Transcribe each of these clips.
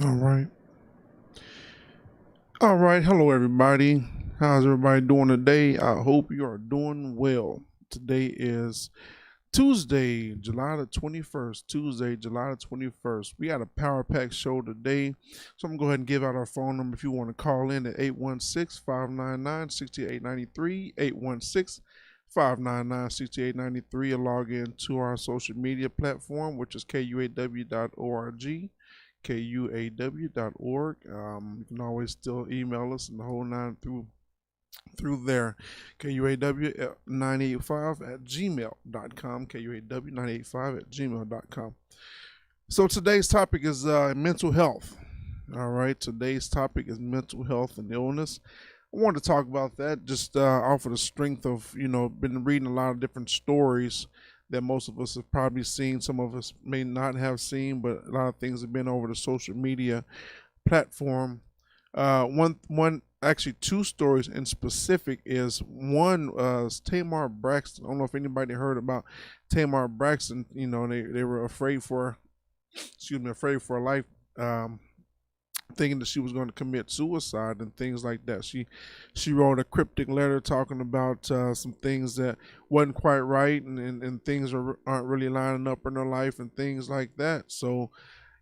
All right. All right. Hello, everybody. How's everybody doing today? I hope you are doing well. Today is Tuesday, July the 21st. Tuesday, July the 21st. We got a Power Pack show today. So I'm going to go ahead and give out our phone number if you want to call in at 816-599-6893, 816-599-6893, and log in to our social media platform, which is KUAW.org. KUAW.org. You can always still email us and the whole nine through there. KUAW985 at gmail.com. KUAW985 at gmail.com. So today's topic is mental health. All right. Today's topic is mental health and illness. I wanted to talk about that just off of the strength of, been reading a lot of different stories that most of us have probably seen. Some of us may not have seen, but a lot of things have been over the social media platform. Actually, two stories in specific is one Tamar Braxton. I don't know if anybody heard about Tamar Braxton. They were afraid for her life. Thinking that she was going to commit suicide and things like that. She wrote a cryptic letter talking about some things that wasn't quite right, and things aren't really lining up in her life and things like that. So,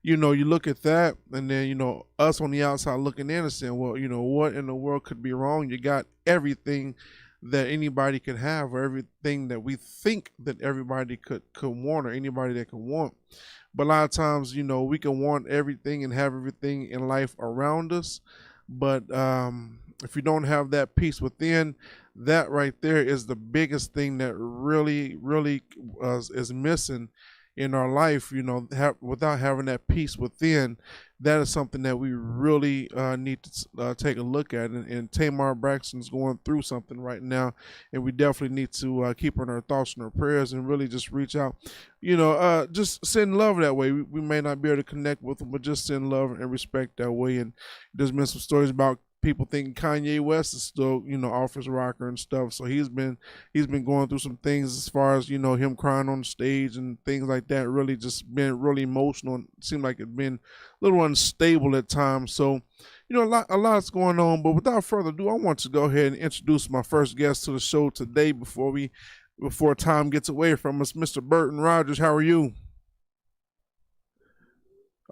you look at that, and then us on the outside looking in and saying, well, what in the world could be wrong? You got everything that anybody could have, or everything that we think that everybody could want, or anybody that could want. But a lot of times, we can want everything and have everything in life around us. But if you don't have that peace within, that right there is the biggest thing that really, really is missing in our life. Without having that peace within, that is something that we really need to take a look at. And Tamar Braxton's going through something right now, and we definitely need to keep her in our thoughts and our prayers, and really just reach out. Just send love that way. We may not be able to connect with them, but just send love and respect that way. And there's been some stories about people thinking Kanye West is still, office rocker and stuff. So he's been going through some things as far as, him crying on stage and things like that. Really just been really emotional, and seemed like it's been a little unstable at times. So, a lot's going on. But without further ado, I want to go ahead and introduce my first guest to the show today before time gets away from us. Mr. Burton Rogers, how are you?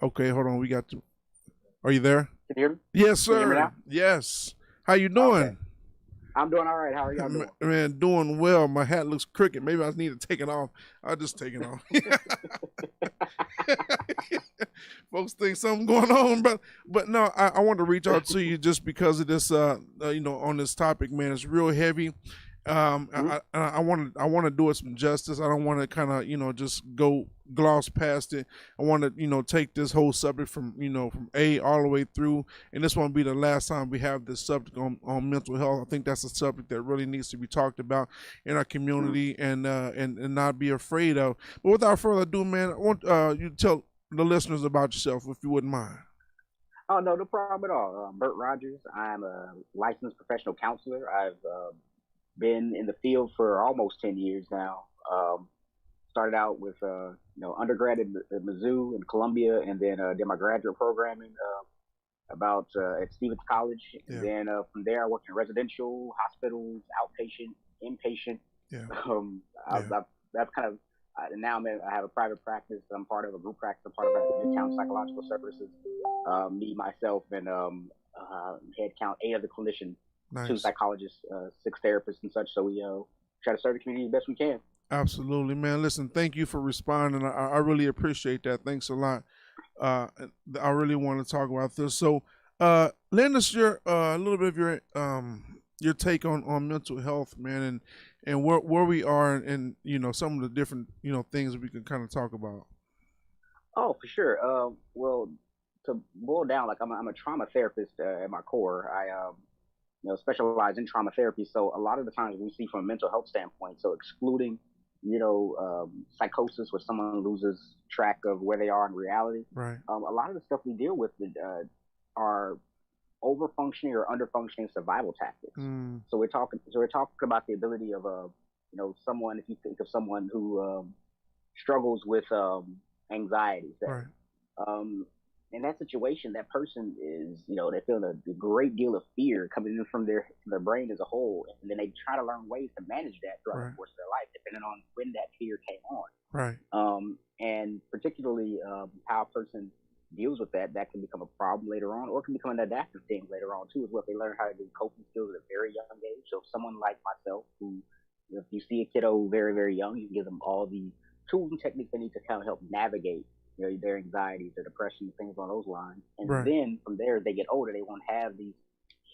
Okay, hold on. Are you there? Can you hear me? Yes, Can you hear me sir. now? Yes. How you Okay. doing? I'm doing all right. How are y'all doing? Man, doing well. My hat looks crooked. Maybe I need to take it off. I'll just take it off. Folks think something going on, but no, I want to reach out to you just because of this. On this topic, man, it's real heavy. I want to do it some justice. I don't want to kind of just go gloss past it. I want to take this whole subject from A all the way through, and this won't be the last time we have this subject on mental health. I think that's a subject that really needs to be talked about in our community, and not be afraid of. But without further ado, man, I want you to tell the listeners about yourself, if you wouldn't mind. Oh, no, no problem at all. Bert Rogers. I'm a licensed professional counselor. I've been in the field for almost 10 years now. Started out with undergrad at Mizzou and Columbia, and then did my graduate programming at Stevens College. Yeah. And then from there, I worked in residential, hospitals, outpatient, inpatient. Yeah. That's kind of. And now I have a private practice. I'm part of a group practice. I'm part of Midtown Psychological Services. Me, myself, and head count 8 other clinicians, Nice. 2 psychologists, 6 therapists, and such. So we try to serve the community as best we can. Absolutely, man. Listen, thank you for responding. I really appreciate that. Thanks a lot. I really want to talk about this. So, lend us a little bit of your take on mental health, man, and where we are, and some of the different things we can kind of talk about. Oh, for sure. Well, to boil down, like I'm a trauma therapist at my core. I specialize in trauma therapy. So a lot of the times we see from a mental health standpoint, so excluding psychosis where someone loses track of where they are in reality. Right. A lot of the stuff we deal with are over functioning or under functioning survival tactics. So we're talking about the ability of someone, if you think of someone who struggles with anxiety, say, Right. in that situation, that person is, they feel a great deal of fear coming in from their brain as a whole, and then they try to learn ways to manage that throughout Right. the course of their life, depending on when that fear came on. Right. And particularly how a person deals with that can become a problem later on, or it can become an adaptive thing later on too, as well. If they learn how to do coping skills at a very young age. So someone like myself, who, if you see a kiddo very, very young, you can give them all the tools and techniques they need to kind of help navigate their anxieties, their depression, things on those lines. And Right. then from there, as they get older, they won't have these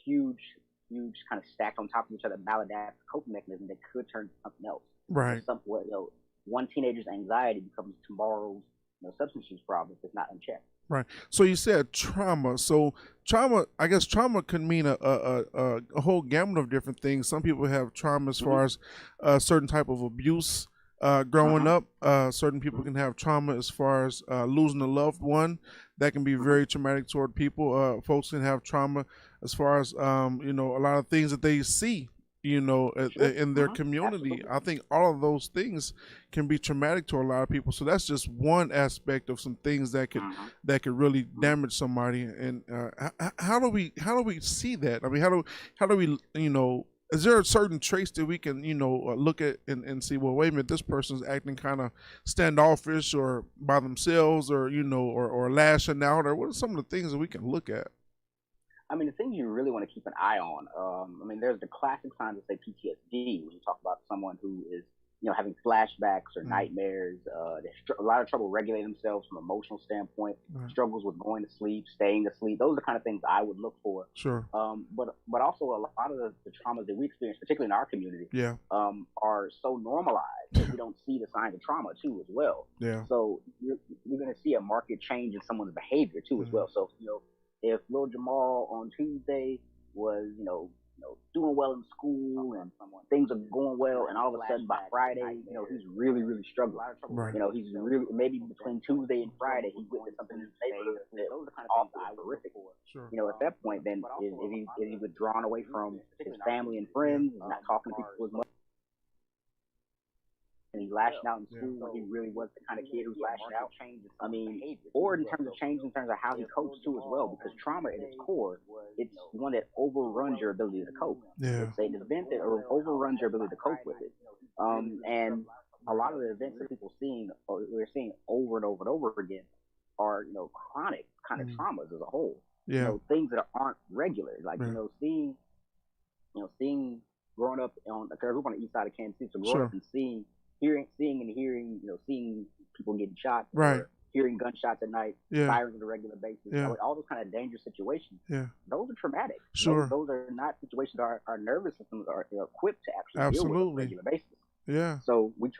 huge kind of stacked on top of each other maladaptive coping mechanisms that could turn to something else. Right. One teenager's anxiety becomes tomorrow's substance use problem if it's not unchecked. Right. So you said trauma. So trauma, I guess trauma can mean a whole gamut of different things. Some people have trauma as far as a certain type of abuse growing up. Certain people can have trauma as far as losing a loved one. That can be very traumatic toward people. Folks can have trauma as far as a lot of things that they see in their community. Absolutely. I think all of those things can be traumatic to a lot of people. So that's just one aspect of some things that could really damage somebody. And how do we see that? I mean, how do we is there a certain traits that we can look at and see? Well, wait a minute, this person's acting kind of standoffish or by themselves, or or lashing out, or what are some of the things that we can look at? I mean, the things you really want to keep an eye on. I mean, there's the classic signs of, say, PTSD, when you talk about someone who is, having flashbacks or nightmares. They have a lot of trouble regulating themselves from an emotional standpoint. Struggles with going to sleep, staying asleep. Those are the kind of things I would look for. Sure. But also a lot of the traumas that we experience, particularly in our community, are so normalized that we don't see the signs of trauma too, as well. Yeah. So you're going to see a marked change in someone's behavior too, as well. So if Lil Jamal on Tuesday was, doing well in school and things are going well, and all of a sudden by Friday, he's really, really struggling. Right. He's really, maybe between Tuesday and Friday, he witnessed something in his neighborhood that was kind of awful, horrific. Sure. At that point, then is he withdrawn away from his family and friends, not talking to people as much? And he lashing out in school when he really was the kind of kid who's lashing out. I mean, or in terms of change in terms of how he copes too, as well, because trauma at its core, it's one that overruns your ability to cope. Yeah. It's an event that overruns your ability to cope with it. And a lot of the events that we're seeing over and over and over again are, chronic kind of traumas as a whole. Yeah. Things that aren't regular, like, seeing growing up I grew up on the east side of Kansas City, so growing up and seeing and hearing, seeing people getting shot, right, hearing gunshots at night, sirens on a regular basis, all those kind of dangerous situations. Yeah. Those are traumatic. Sure. Those are not situations that our nervous systems are equipped to actually deal with on a regular basis. Yeah. So we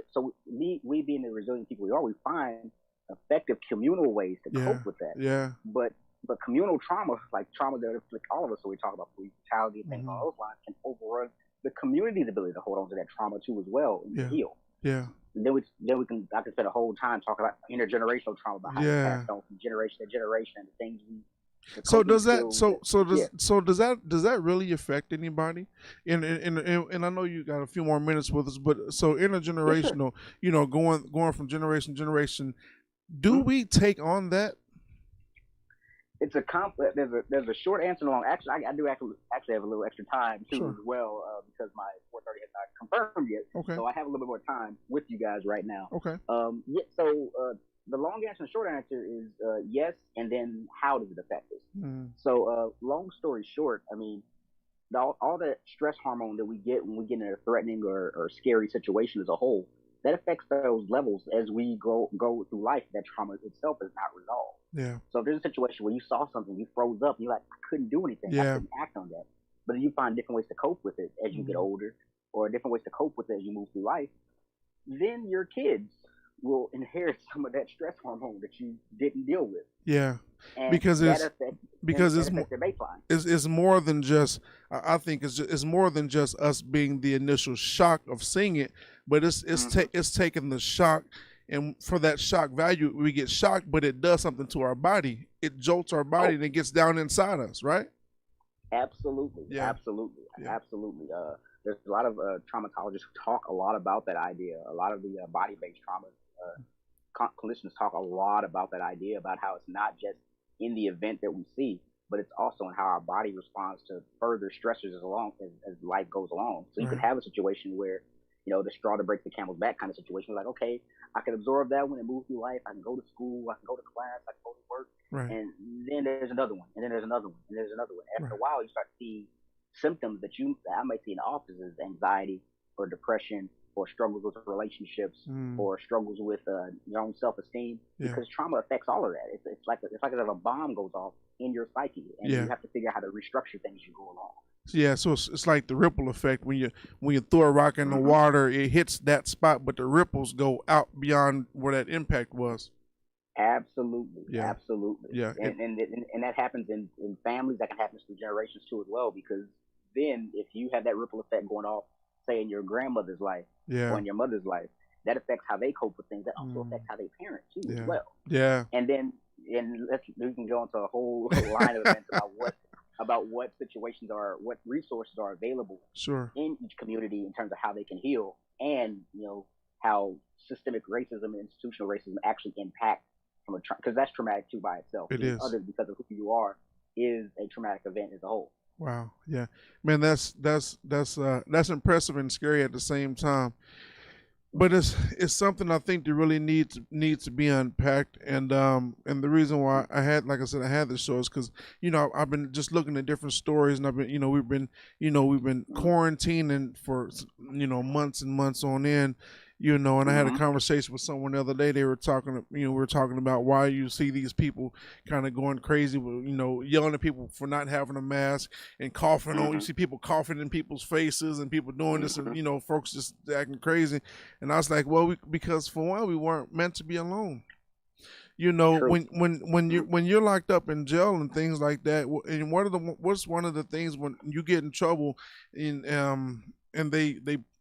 being the resilient people we are, we find effective communal ways to cope with that. Yeah. But communal trauma, like trauma that afflict all of us, so we talk about police brutality and things along those lines, can overrun the community's ability to hold on to that trauma too, as well, and to heal. Yeah. And then I could spend a whole time talking about intergenerational trauma, about how it's passed on from generation to generation, and the things we. So does that really affect anybody? And I know you got a few more minutes with us, but so intergenerational, going from generation to generation, do we take on that? It's there's a short answer and a long. Actually, I do actually have a little extra time too, as well, because my 4:30 has not confirmed yet. Okay. So I have a little bit more time with you guys right now. Okay. So the long answer and short answer is yes, and then how does it affect us? So long story short, I mean, all that stress hormone that we get when we get in a threatening or scary situation as a whole, that affects those levels as we go through life. That trauma itself is not resolved. Yeah. So if there's a situation where you saw something, you froze up, and you're like, I couldn't do anything. I couldn't act on that. But then you find different ways to cope with it as you get older, or different ways to cope with it as you move through life. Then your kids will inherit some of that stress hormone that you didn't deal with. Yeah. And because it's more than just, I think it's more than just us being the initial shock of seeing it, but it's taking the shock, and for that shock value, we get shocked, but it does something to our body. It jolts our body and it gets down inside us, right? Absolutely. Yeah. Absolutely. Yeah. Absolutely. There's a lot of traumatologists who talk a lot about that idea. A lot of the body-based trauma clinicians talk a lot about that idea, about how it's not just in the event that we see, but it's also in how our body responds to further stressors as life goes along. So you Right. could have a situation where, the straw that breaks the camel's back kind of situation. Like, okay, I can absorb that one and move through life. I can go to school. I can go to class. I can go to work. Right. And then there's another one. And then there's another one. And there's another one. After Right. a while, you start to see symptoms that I might see in the office as anxiety or depression or struggles with relationships or struggles with your own self-esteem, because trauma affects all of that. It's like as if a bomb goes off in your psyche, and you have to figure out how to restructure things as you go along. Yeah, so it's like the ripple effect. When you throw a rock in the water, it hits that spot, but the ripples go out beyond where that impact was. Absolutely, Yeah. absolutely. Yeah. And that happens in families. That can happen through generations too as well, because then if you have that ripple effect going off, say in your grandmother's life or in your mother's life, that affects how they cope with things. That also affects how they parent too as well. Yeah. And then we can go into a whole line of events about what situations what resources are available in each community in terms of how they can heal, and how systemic racism and institutional racism actually impact because that's traumatic too by itself. It is. Because of who you are is a traumatic event as a whole. Wow. Yeah, man, that's impressive and scary at the same time. But it's something I think that really needs to be unpacked, and the reason why I had this show is because I've been just looking at different stories, and I've been we've been quarantining for months and months on end, and I had a conversation with someone the other day. They were talking, we were talking about why you see these people kind of going crazy, with, yelling at people for not having a mask and coughing on. You see people coughing in people's faces and people doing this, and folks just acting crazy. And I was like, well, because for one, we weren't meant to be alone. When you're locked up in jail and things like that, and what's one of the things when you get in trouble, and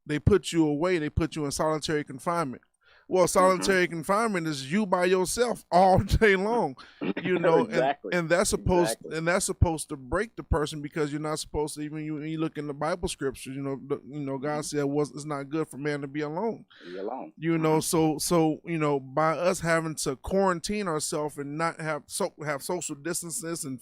they put you away, they put you in solitary confinement. Well, solitary confinement is you by yourself all day long, Exactly. and that's supposed to break the person, because you're not supposed to, even when you look in the Bible scriptures, God said it's not good for man to be alone. Be alone. So by us having to quarantine ourselves and not have social distances and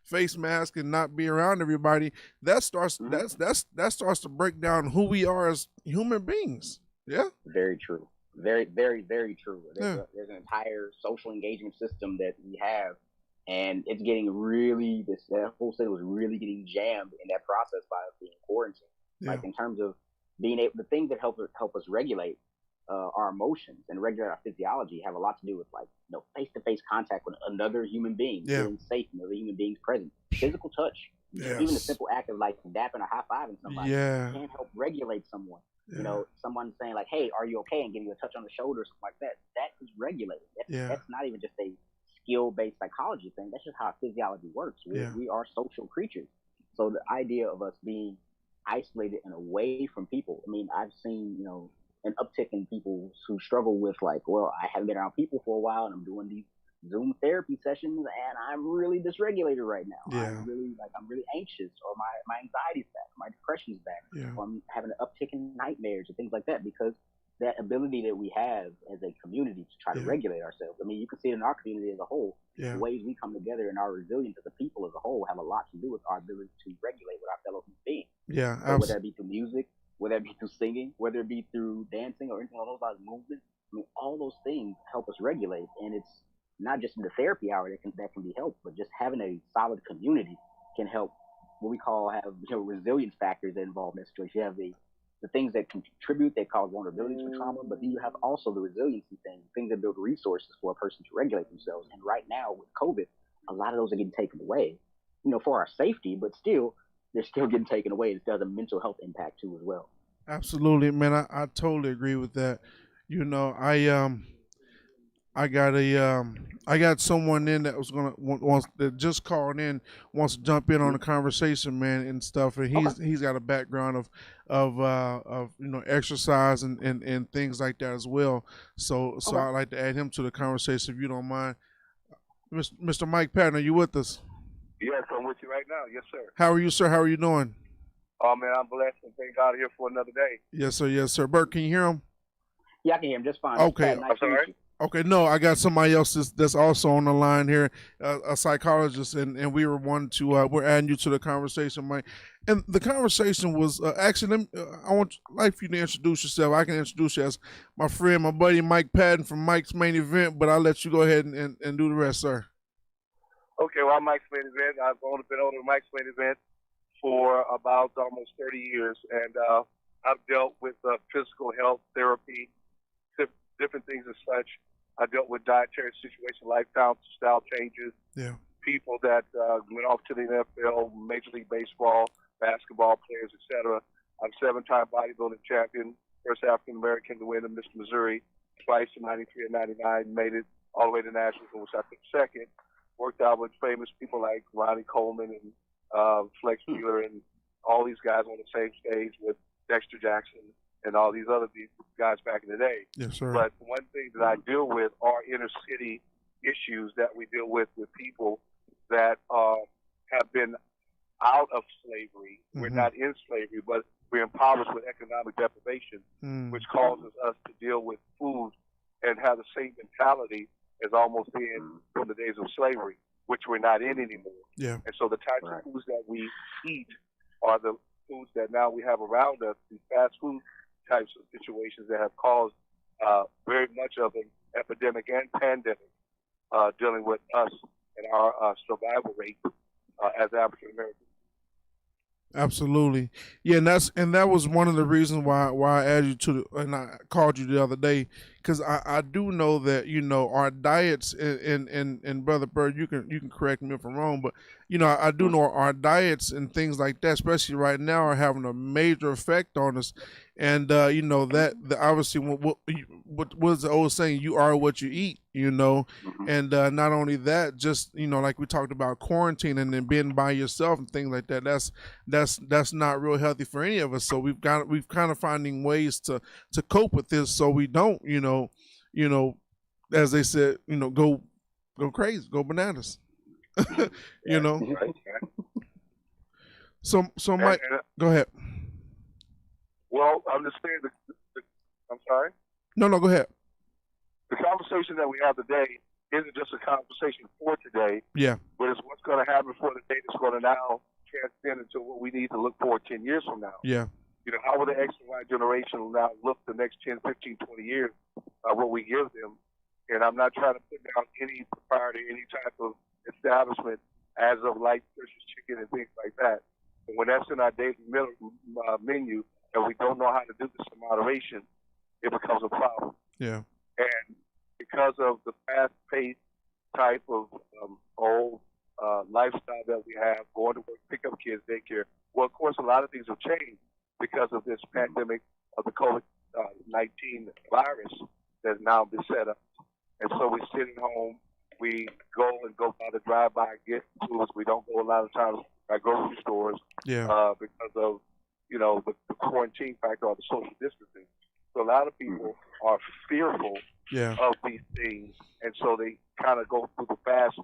face masks and not be around everybody, that starts to break down who we are as human beings. Yeah. Very true. Very, very, very true. There's an entire social engagement system that we have, and it's getting that whole thing was really getting jammed in that process by us being quarantined. Yeah. Like in terms of being able, the things that help us regulate our emotions and regulate our physiology have a lot to do with face-to-face contact with another human being, feeling safe, another human being's presence, physical touch, even a simple act of dapping or high-fiving somebody can help regulate someone. Someone saying like, hey, are you okay? And giving you a touch on the shoulder or something like that. That is regulated. That's not even just a skill-based psychology thing. That's just how physiology works. We are social creatures. So the idea of us being isolated and away from people, I mean, I've seen, an uptick in people who struggle with I haven't been around people for a while, and I'm doing these Zoom therapy sessions, and I'm really dysregulated right now. I'm really anxious, or my anxiety's back, my depression's back, or I'm having an uptick in nightmares and things like that, because that ability that we have as a community to try to regulate ourselves. I mean, you can see it in our community as a whole. The ways we come together and our resilience as a people as a whole have a lot to do with our ability to regulate with our fellow human beings. Yeah, so whether that be through music, whether it be through singing, whether it be through dancing or anything along those lines, movement. I mean, all those things help us regulate, and it's not just in the therapy hour that can be helped, but just having a solid community can help. What we call resilience factors that involve in this situation. You have the things that contribute, that cause vulnerabilities for trauma, but then you have also the resiliency things that build resources for a person to regulate themselves. And right now with COVID, a lot of those are getting taken away, for our safety, but still, they're still getting taken away. It still has a mental health impact too as well. Absolutely, man. I totally agree with that. I got someone in that that just called in, wants to jump in on the conversation, man, and stuff. And he's got a background of exercise and things like that as well. So I'd like to add him to the conversation if you don't mind. Mr. Mike Patton, are you with us? Yes, I'm with you right now. Yes, sir. How are you, sir? How are you doing? Oh man, I'm blessed and thank God here for another day. Yes, sir. Yes, sir. Bert, can you hear him? Yeah, I can hear him just fine. Okay. Nice I'm sorry. Okay, no, I got somebody else that's also on the line here, a psychologist, and we were wanting to we're adding you to the conversation, Mike. And the conversation was actually, I want like for you to introduce yourself. I can introduce you as my friend, my buddy Mike Patton from Mike's Main Event, but I'll let you go ahead and do the rest, sir. Okay, well, I'm Mike's Main Event. I've only been owner of Mike's Main Event for about almost 30 years, and I've dealt with physical health therapy, different things as such. I dealt with dietary situation, lifestyle changes, people that went off to the NFL, Major League Baseball, basketball players, etc. I'm 7-time bodybuilding champion, first African American to win in Mr. Missouri, twice in '93 and '99, made it all the way to nationals, which I think second. Worked out with famous people like Ronnie Coleman and Flex Wheeler and all these guys on the same stage with Dexter Jackson and all these other guys back in the day. Yes, sir. But one thing that I deal with are inner city issues that we deal with people that have been out of slavery. Mm-hmm. We're not in slavery, but we're impoverished with economic deprivation, which causes us to deal with food and have the same mentality as almost being from the days of slavery, which we're not in anymore. Yeah. And so the types of foods that we eat are the foods that now we have around us, these fast food types of situations that have caused very much of an epidemic and pandemic dealing with us and our survival rate as African Americans. Absolutely, yeah, and that was one of the reasons why I added you to and I called you the other day, because I do know that our diets and Brother Bert, you can correct me if I'm wrong, but I do know our diets and things like that, especially right now, are having a major effect on us, and that obviously what was the old saying, you are what you eat, and not only that, just like we talked about quarantining and being by yourself and things like that, that's not real healthy for any of us. So we've kind of finding ways to cope with this, so we don't as they said, go crazy, go bananas. So Mike, go ahead. Well, I'm just saying I'm sorry? No, go ahead. The conversation that we have today isn't just a conversation for today. Yeah. But it's what's going to happen for the day that's going to now transcend into what we need to look for 10 years from now. Yeah. How will the X and Y generation now look the next 10, 15, 20 years, what we give them? And I'm not trying to put down any propriety, any type of establishment as of light versus chicken and things like that. And when that's in our daily menu and we don't know how to do this in moderation, it becomes a problem. Yeah. And because of the fast-paced type of old lifestyle that we have, going to work, pick up kids, daycare, well, of course, a lot of things have changed because of this pandemic of the COVID-19 virus that's now been set up. And so we sit at home, we go by the drive-by, get foods. We don't go a lot of times by grocery stores because of, the quarantine factor or the social distancing. So a lot of people are fearful of these things, and so they kind of go through the fast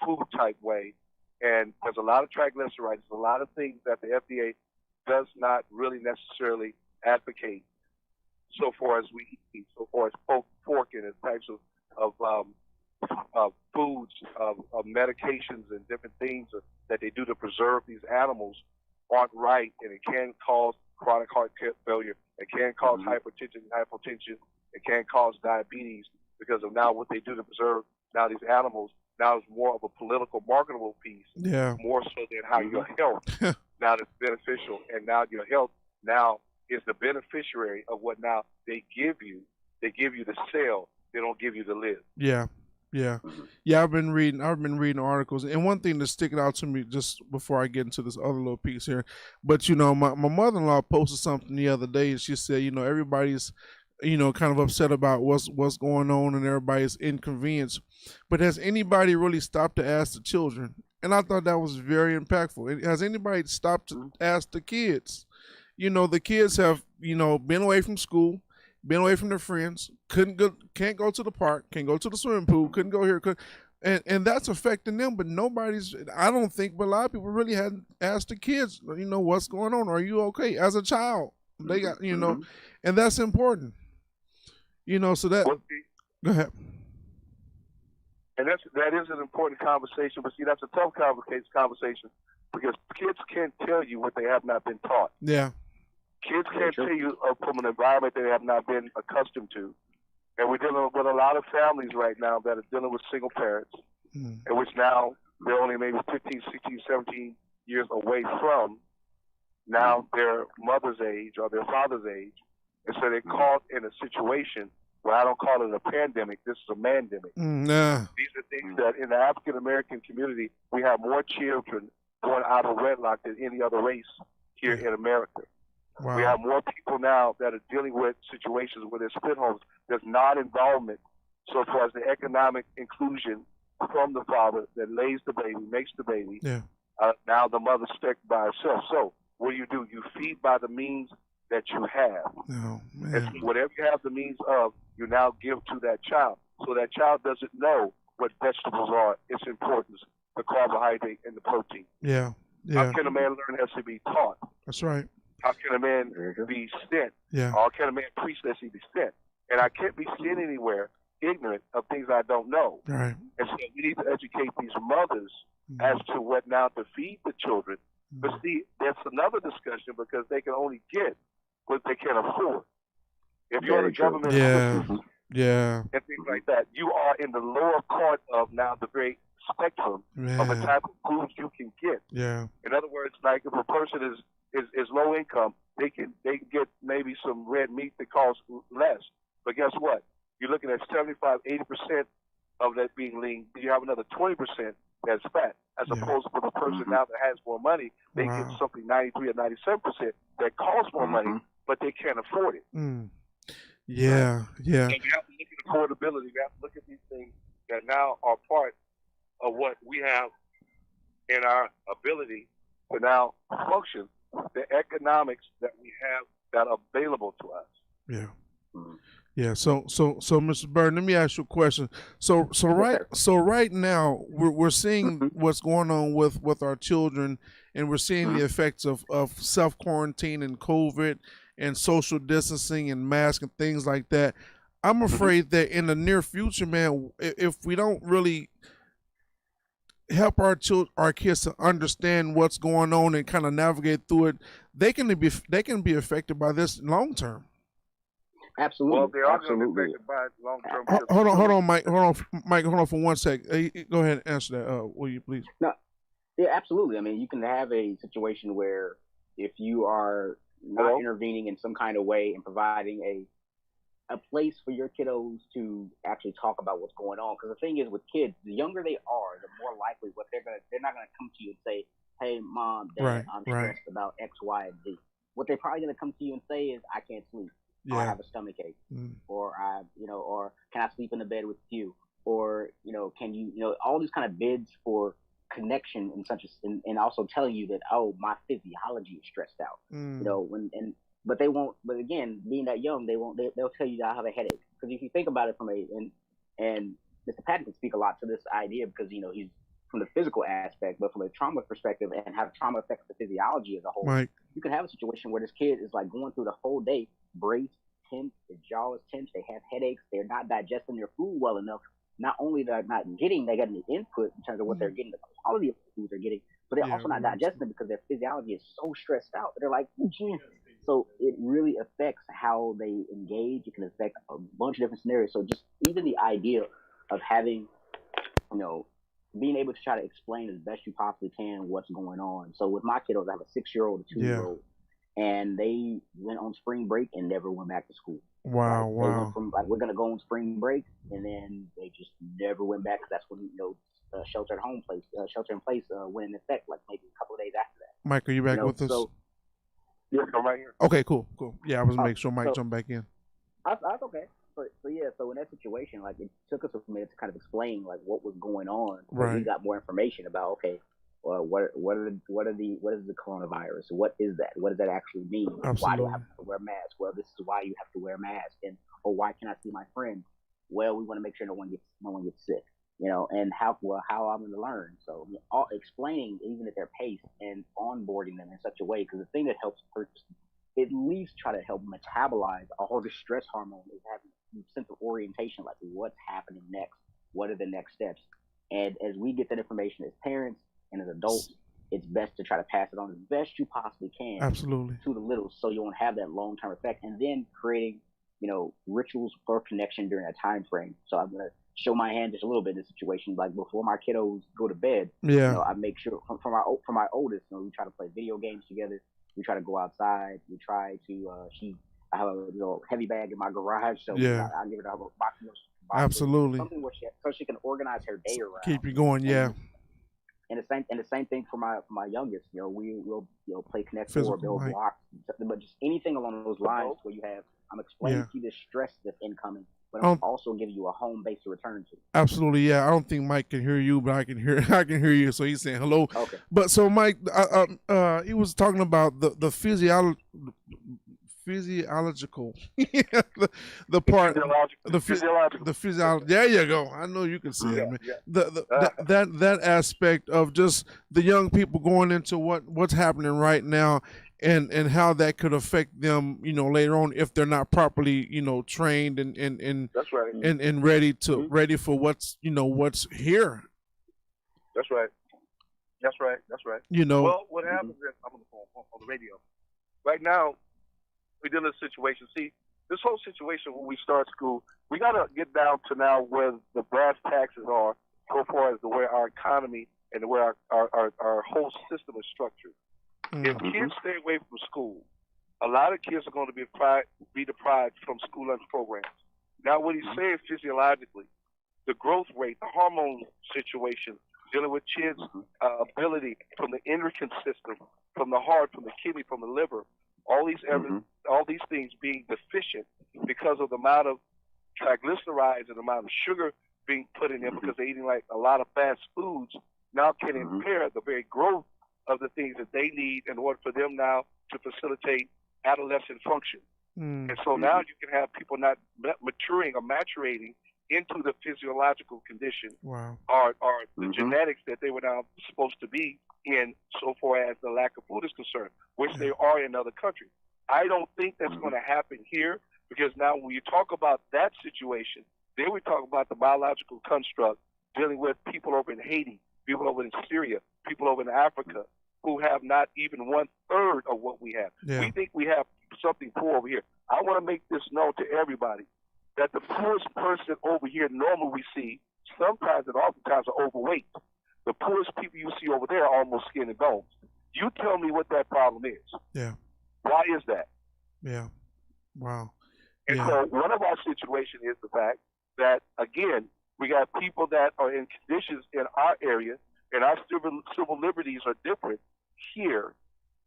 food type way. And there's a lot of triglycerides, a lot of things that the FDA does not really necessarily advocate so far as we eat, so far as pork and the types of foods, of medications and different things that they do to preserve these animals aren't right, and it can cause chronic heart failure. It can cause hypertension. It can cause diabetes because of now what they do to preserve now these animals. Now it's more of a political, marketable piece, more so than how your health now is beneficial, and now your health now is the beneficiary of what now they give you. They give you the sell. They don't give you the live. Yeah. I've been reading articles, and one thing that's sticking out to me just before I get into this other little piece here, but my mother-in-law posted something the other day, and she said, everybody's kind of upset about what's going on, and everybody's inconvenienced, but has anybody really stopped to ask the children? And I thought that was very impactful. Has anybody stopped to ask the kids? The kids have been away from school, been away from their friends, can't go to the park, can't go to the swimming pool, couldn't go here, and that's affecting them. But I don't think, but a lot of people really hadn't asked the kids, what's going on? Are you okay? As a child, they got, and that's important. So that. Go ahead. And that is an important conversation, but see, that's a tough conversation because kids can't tell you what they have not been taught. Yeah. Kids can't tell you from an environment they have not been accustomed to. And we're dealing with a lot of families right now that are dealing with single parents, in which now they're only maybe 15, 16, 17 years away from now their mother's age or their father's age. And so they're caught in a situation where I don't call it a pandemic, this is a mandemic. These are things that in the African American community, we have more children born out of wedlock than any other race here in America. Wow. We have more people now that are dealing with situations where there's split homes. There's not involvement so far as the economic inclusion from the father that lays the baby, makes the baby. Yeah. Now the mother's stuck by herself. So what do? You feed by the means that you have. Oh, man. And so whatever you have the means of, you now give to that child. So that child doesn't know what vegetables are, its importance, the carbohydrate, and the protein. Yeah. How can a man learn has to be taught? That's right. How can a man be sent? Yeah. Or can a man preach lest he be sent? And I can't be sent anywhere ignorant of things I don't know. Right. And so we need to educate these mothers as to what now to feed the children. But see, that's another discussion because they can only get what they can afford. If you're in the government and things like that, you are in the lower part of now the very spectrum of the type of foods you can get. Yeah. In other words, like if a person is low income, they can get maybe some red meat that costs less. But guess what? You're looking at 75, 80% of that being lean. You have another 20% that's fat. As opposed to the person now that has more money, they get something 93 or 97% that costs more money, but they can't afford it. Yeah, yeah. So we have to look at affordability. We have to look at these things that now are part of what we have in our ability to now function, the economics that we have that are available to us. Yeah. Yeah. So, Mr. Burton, let me ask you a question. So right now we're seeing what's going on with our children, and we're seeing the effects of self quarantine and COVID and social distancing and masks and things like that. I'm afraid that in the near future, man, if we don't really help our kids to understand what's going on and kind of navigate through it, they can be affected by this long term. Absolutely. Well, they are going to be affected by it long term. Hold on, Mike. Hold on for 1 sec. Go ahead and answer that, will you please? No, yeah, absolutely. I mean, you can have a situation where if you are not intervening in some kind of way and providing a place for your kiddos to actually talk about what's going on. Because the thing is, with kids, the younger they are, the more likely they're not gonna come to you and say, "Hey, mom, dad, I'm stressed about X, Y, and Z." What they're probably gonna come to you and say is, "I can't sleep. Or I have a stomach ache, or or can I sleep in the bed with you, or can you, all these kind of bids for connection and and also telling you that, oh, my physiology is stressed out, but they won't. But again, being that young, they'll tell you that I have a headache. Because if you think about it and Mr. Patton can speak a lot to this idea because he's from the physical aspect, but from a trauma perspective and how trauma affects the physiology as a whole. Right. You can have a situation where this kid is like going through the whole day, braced, tense, their jaw is tense, they have headaches, they're not digesting their food well enough. Not only they're not getting the input in terms of what they're getting, the quality of the food they're getting, but they're also not digesting it because their physiology is so stressed out. They're like, so it really affects how they engage. It can affect a bunch of different scenarios. So just even the idea of having, being able to try to explain as best you possibly can what's going on. So with my kiddos, I have a 6-year-old, a 2-year-old, and they went on spring break and never went back to school. Wow, They went from we're gonna go on spring break, and then they just never went back because that's when shelter in place went in effect, like maybe a couple of days after that. Mike, are you back with us? Yeah, I'm right here. Okay, cool. Yeah, I was making sure Mike jumped back in. That's okay. So in that situation, like it took us a minute to kind of explain like what was going on. Right. We got more information about what is the coronavirus? What is that? What does that actually mean? Absolutely. Why do I have to wear a mask? Well, this is why you have to wear a mask. Or why can I see my friends? Well, we want to make sure no one gets sick. And how I'm going to learn. So explaining even at their pace and onboarding them in such a way, because the thing that helps at least try to help metabolize all the stress hormone is having central orientation, like what's happening next, what are the next steps. And as we get that information as parents and as adults, it's best to try to pass it on as best you possibly can. Absolutely. To the littles, so you won't have that long-term effect. And then creating, rituals for connection during that time frame. So I'm gonna show my hand just a little bit in this situation. Like before my kiddos go to bed, I make sure for my oldest, we try to play video games together. We try to go outside. We try to I have a heavy bag in my garage, so I give her a box of absolutely something so she can organize her day around. Keep you going, And the same thing for my youngest. We'll play Connect Four, build blocks, but just anything along those lines where you have I'm explaining to you the stress that's incoming, but I'm also giving you a home base to return to. Absolutely, yeah. I don't think Mike can hear you, but I can hear you. So he's saying hello. Okay. But so Mike, he was talking about the physiological the part the physiology. There you go. I know you can say it, man. That aspect of just the young people going into what's happening right now, and how that could affect them, later on if they're not properly, trained and that's right, and ready for what's what's here. That's right. Well, what happens is I'm on the phone on the radio right now. We deal in a situation. See, this whole situation when we start school, we got to get down to now where the brass taxes are so far as the way our economy and the way our whole system is structured. If kids stay away from school, a lot of kids are going to be deprived from school lunch programs. Now, what he's saying physiologically, the growth rate, the hormone situation, dealing with kids' ability from the endocrine system, from the heart, from the kidney, from the liver, all these things being deficient because of the amount of triglycerides and the amount of sugar being put in them because they're eating like a lot of fast foods now can impair the very growth of the things that they need in order for them now to facilitate adolescent function. And so now you can have people not maturing or maturating into the physiological condition or the genetics that they were now supposed to be in so far as the lack of food is concerned, which they are in other countries. I don't think that's going to happen here because now when you talk about that situation, then we talk about the biological construct dealing with people over in Haiti, people over in Syria, people over in Africa who have not even 1/3 of what we have. Yeah. We think we have something poor over here. I want to make this known to everybody that the poorest person over here normally we see sometimes and oftentimes are overweight. The poorest people you see over there are almost skin and bones. You tell me what that problem is. Yeah. Why is that? Yeah. Wow. And so one of our situations is the fact that, again, we got people that are in conditions in our area, and our civil liberties are different here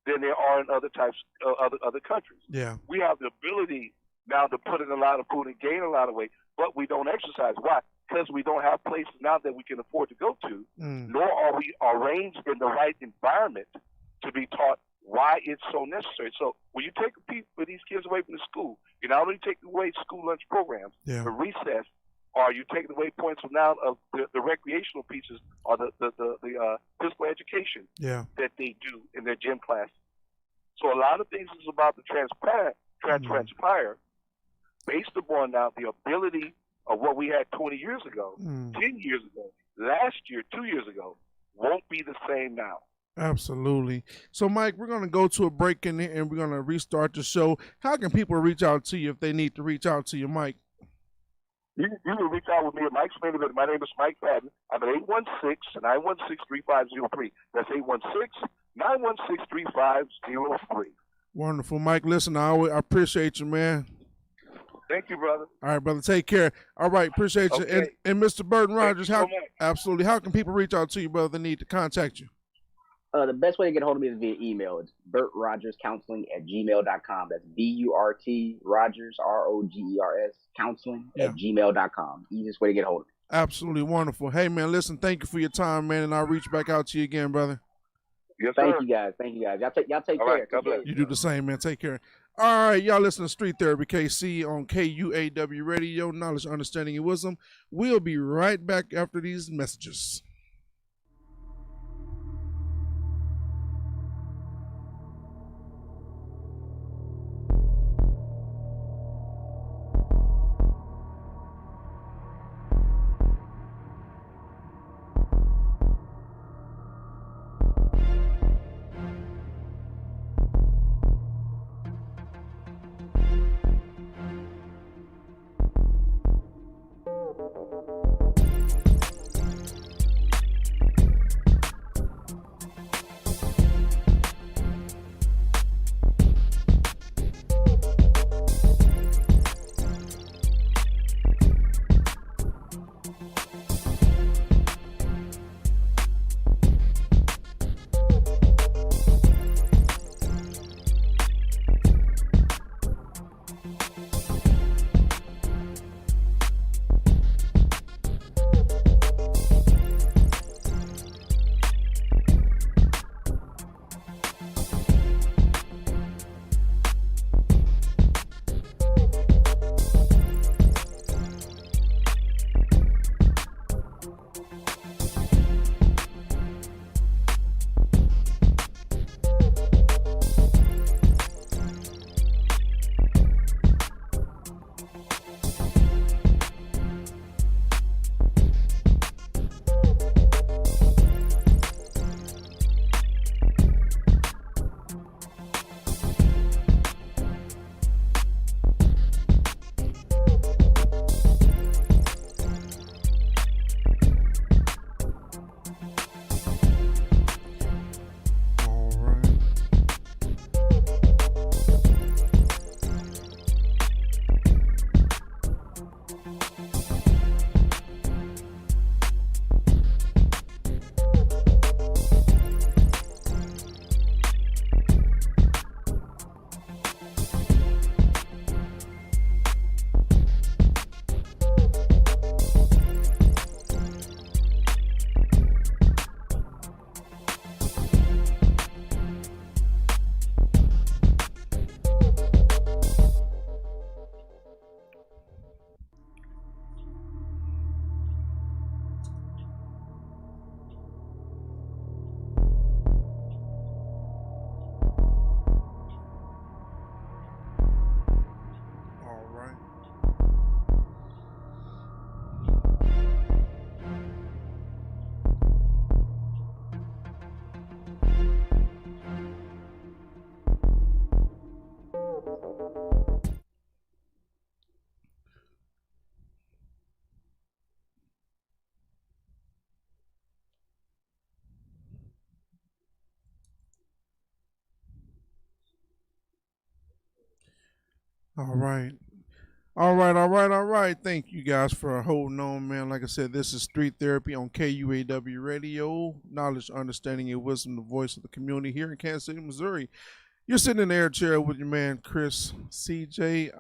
than they are in other types other countries. Yeah. We have the ability now to put in a lot of food and gain a lot of weight, but we don't exercise. Why? Because we don't have places now that we can afford to go to, nor are we arranged in the right environment to be taught why it's so necessary. So when you take these kids away from the school, you not only take away school lunch programs, the recess, or you take away points from now of the recreational pieces or the physical education that they do in their gym class. So a lot of things is about to transpire based upon now the ability of what we had 20 years ago, 10 years ago, last year, 2 years ago, won't be the same now. Absolutely. So, Mike, we're going to go to a break and we're going to restart the show. How can people reach out to you if they need to reach out to you, Mike? You can reach out with me at Mike's Main Event. My name is Mike Patton. I'm at 816-916-3503. That's 816-916-3503. Wonderful, Mike. Listen, I appreciate you, man. Thank you, brother. All right, brother. Take care. All right, appreciate you. And Mr. Burton Rogers, absolutely. How can people reach out to you, brother? They need to contact you. The best way to get a hold of me is via email. It's BertRogersCounseling@gmail.com. That's BURT Rogers ROGERS counseling@gmail.com. Easiest way to get a hold of me. Absolutely wonderful. Hey man, listen, thank you for your time, man, and I'll reach back out to you again, brother. Yes, Thank you guys. Y'all take care. Right, you do the same, man. Take care. All right, y'all listen to Street Therapy KC on KUAW Radio, Knowledge, Understanding, and Wisdom. We'll be right back after these messages. All right. All right. Thank you guys for holding on, man. Like I said, this is Street Therapy on KUAW Radio. Knowledge, understanding, and wisdom, the voice of the community here in Kansas City, Missouri. You're sitting in the air chair with your man Chris CJ.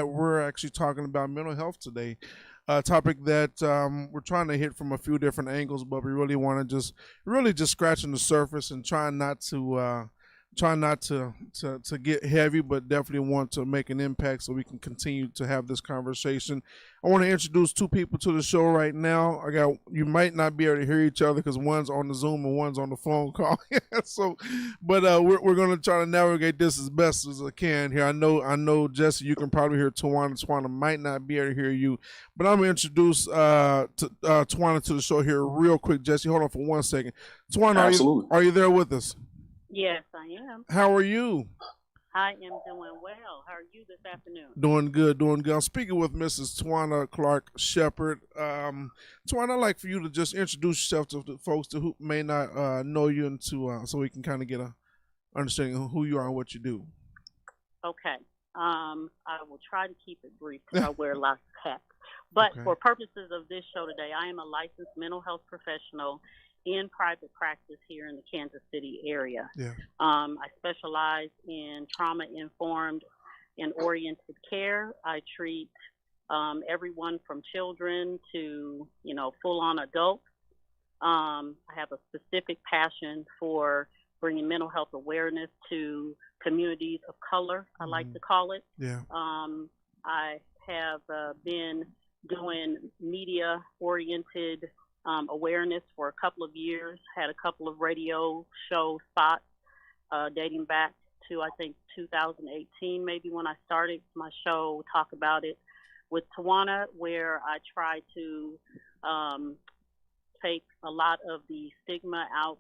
We're actually talking about mental health today. A topic that we're trying to hit from a few different angles, but we really want to just scratching the surface and try not to get heavy, but definitely want to make an impact so we can continue to have this conversation. I want to introduce two people to the show right now. You might not be able to hear each other because one's on the Zoom and one's on the phone call. But we're going to try to navigate this as best as I can here. I know Jesse, you can probably hear Tawana. Tawana might not be able to hear you, but I'm going to introduce Tawana to the show here real quick. Jesse, hold on for 1 second. Tawana, are you there with us? Yes, I am. How are you? I am doing well. How are you this afternoon? Doing good. I'm speaking with Mrs. Tawana Clark Shepherd. Tawana, I'd like for you to just introduce yourself to the folks who may not know you, and so we can kind of get a understanding of who you are and what you do. Okay. I will try to keep it brief because I wear lots of hats. But for purposes of this show today, I am a licensed mental health professional in private practice here in the Kansas City area. Yeah. I specialize in trauma-informed and oriented care. I treat everyone from children to, full-on adults. I have a specific passion for bringing mental health awareness to communities of color, I like to call it. Yeah. I have been doing media-oriented awareness for a couple of years, had a couple of radio show spots dating back to, I think, 2018, maybe when I started my show, Talk About It with Tawana, where I try to take a lot of the stigma out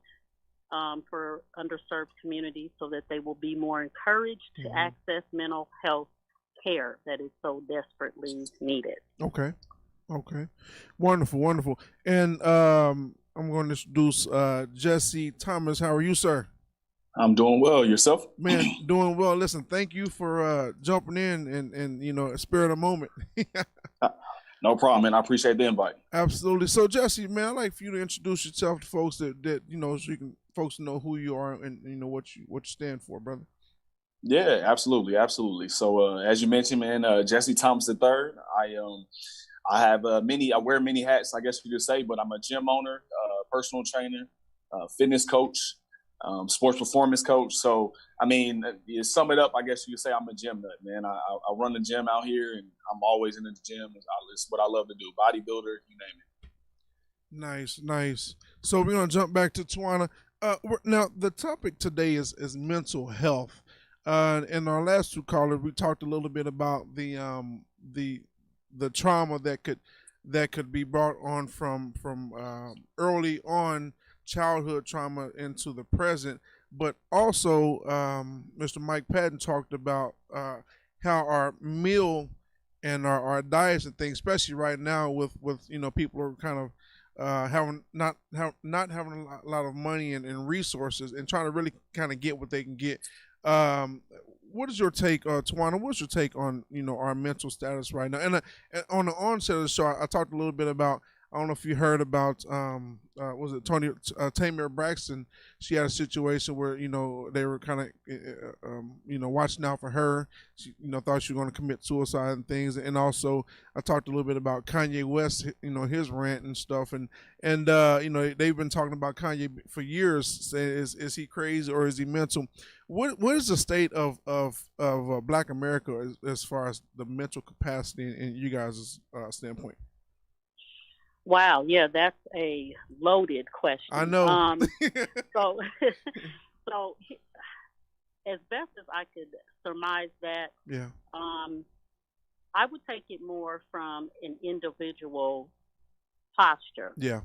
for underserved communities so that they will be more encouraged to access mental health care that is so desperately needed. Okay. Wonderful. And I'm going to introduce Jesse Thomas. How are you, sir? I'm doing well. Yourself? Man, doing well. Listen, thank you for jumping in and spare the moment. No problem, man. I appreciate the invite. Absolutely. So, Jesse, man, I'd like for you to introduce yourself to folks that so you can folks know who you are and what you stand for, brother. Yeah, absolutely. So, as you mentioned, man, Jesse Thomas III. I have I wear many hats, I guess you could say, but I'm a gym owner, personal trainer, fitness coach, sports performance coach. So, I mean, you sum it up, I guess you could say I'm a gym nut, man. I run the gym out here, and I'm always in the gym. It's what I love to do, bodybuilder, you name it. Nice. So we're going to jump back to Tawana. Now, the topic today is mental health. In our last two callers, we talked a little bit about the trauma that could be brought on from early on childhood trauma into the present, but also Mr. Mike Patton talked about how our meal and our diets and things, especially right now with people are kind of not having a lot of money and resources and trying to really kind of get what they can get. What is your take, Tawana? What's your take on our mental status right now? And on the onset of the show, I talked a little bit about. I don't know if you heard about was it Tamar Braxton? She had a situation where they were kind of watching out for her. She thought she was going to commit suicide and things. And also I talked a little bit about Kanye West, his rant and stuff. And they've been talking about Kanye for years, saying is he crazy or is he mental? What is the state of Black America as far as the mental capacity in you guys' standpoint? Wow, yeah, that's a loaded question. I know. So as best as I could surmise that, yeah, I would take it more from an individual posture, yeah,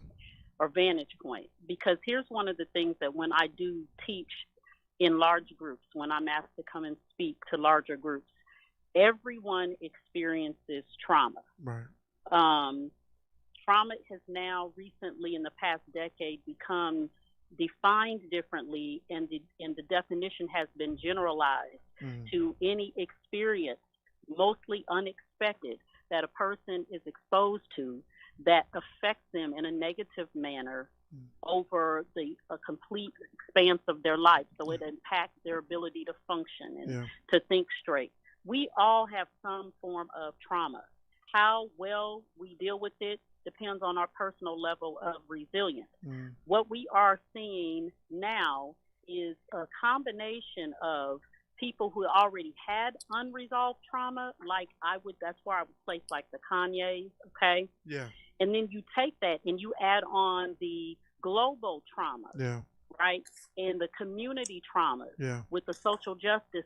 or vantage point. Because here's one of the things that when I do teach in large groups, when I'm asked to come and speak to larger groups, everyone experiences trauma. Right. Trauma has now recently, in the past decade, become defined differently, and the definition has been generalized to any experience mostly unexpected, that a person is exposed to that affects them in a negative manner over a complete expanse of their life. So it impacts their ability to function and to think straight. We all have some form of trauma. How well we deal with it depends on our personal level of resilience. What we are seeing now is a combination of people who already had unresolved trauma, that's where I would place like the Kanyes, okay? Yeah. And then you take that and you add on the global trauma, right? And the community trauma with the social justice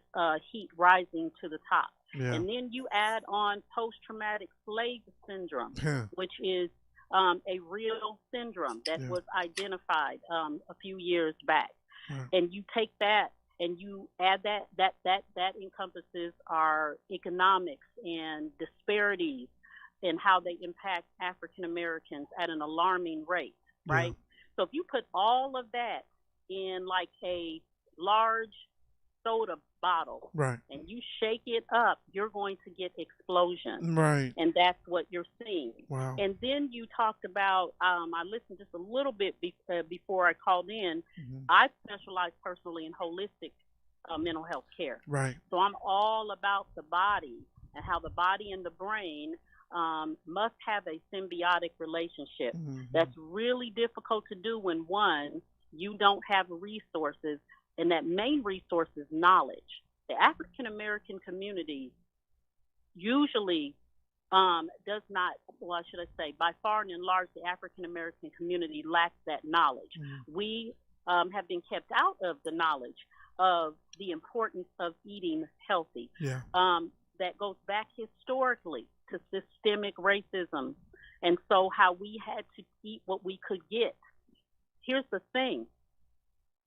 heat rising to the top. Yeah. And then you add on post-traumatic slave syndrome, which is a real syndrome that was identified a few years back. And you take that and you add that encompasses our economics and disparities and how they impact African Americans at an alarming rate, right? So if you put all of that in like a large soda bottle, and you shake it up, you're going to get explosion, and that's what you're seeing. Wow. And then you talked about, I listened just a little bit before I called in. I specialize personally in holistic mental health care. So I'm all about the body and how the body and the brain must have a symbiotic relationship. That's really difficult to do when, one, you don't have resources, and that main resource is knowledge. The African American community usually does not, well, should I say, by far and large, the African American community lacks that knowledge. We have been kept out of the knowledge of the importance of eating healthy. That goes back historically to systemic racism, and so how we had to eat what we could get. Here's the thing.